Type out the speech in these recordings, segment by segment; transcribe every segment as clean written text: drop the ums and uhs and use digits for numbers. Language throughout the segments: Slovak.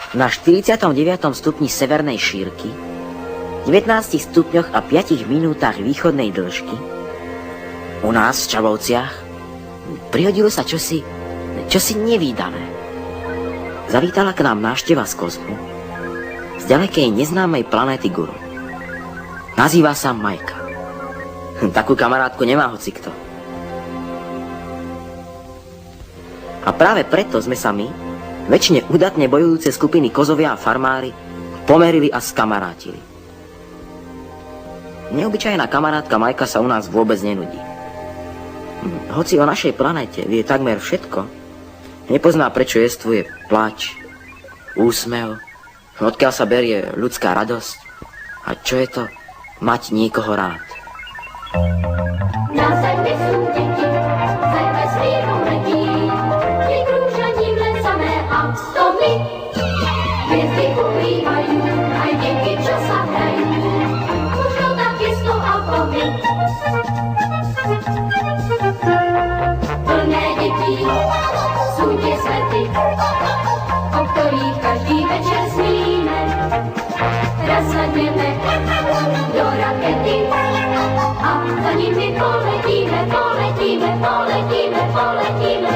Na 49. stupni severnej šírky, 19 stupňoch a 5 minútach východnej dĺžky, u nás v Čabovciach, prihodilo sa čosi nevídané. Zavítala k nám návšteva z kozmu, z ďalekej neznámej planéty Guru. Nazýva sa Majka. Takú kamarátku nemá hocikto. A práve preto sme sa my, väčšine udatne bojujúce skupiny kozovia a farmári, pomerili a skamarátili. Neobyčajná kamarátka Majka sa u nás vôbec nenudí. Hoci o našej planéte vie takmer všetko, nepozná, prečo jestvuje plač, úsmev, odkiaľ sa berie ľudská radosť a čo je to mať niekoho rád. Na zemi sú deti, ze vesmíru letí, ty kružením lecame a to my. Hvězdy uplývají, aj děti, čo sa hrají, možno taky sto a pomy. Plné dětí sú tie svety, o ktorých každý večer sníme. Raz sadneme do rakety a za nimi poletíme, poletíme, poletíme, poletíme.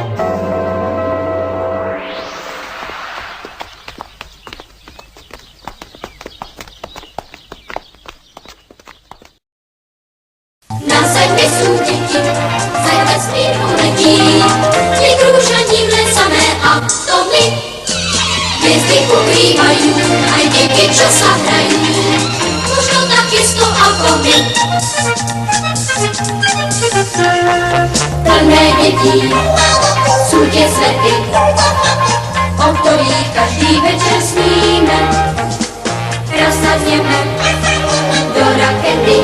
Na zemi sú deti, ze vesmíru letí, ty krúžaním lecame a to my. Hviezdy uplývajú, aj děti, čo sa hrajú, možno taky sto ako my. Plné dětí sú tie svety, o ktorých každý večer sníme. Raz sadneme do rakety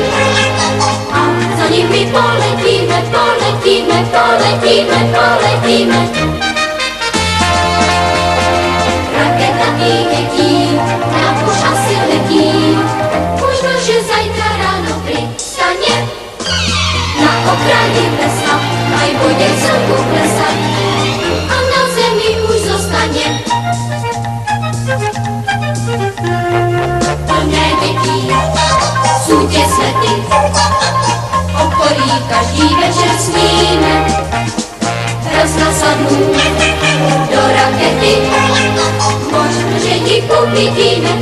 a za nimi poletíme, poletíme, poletíme, poletíme. Raketa tých detí nám už asi letí, možno, že zajtra ráno pristane na okraji lesa, aj bude celku klesať a na zemi už zostane. Plné detí sú tie svety, o ktorých každý večer sníme. Raz nasadnú do rakety, možno, že ti uvidíme,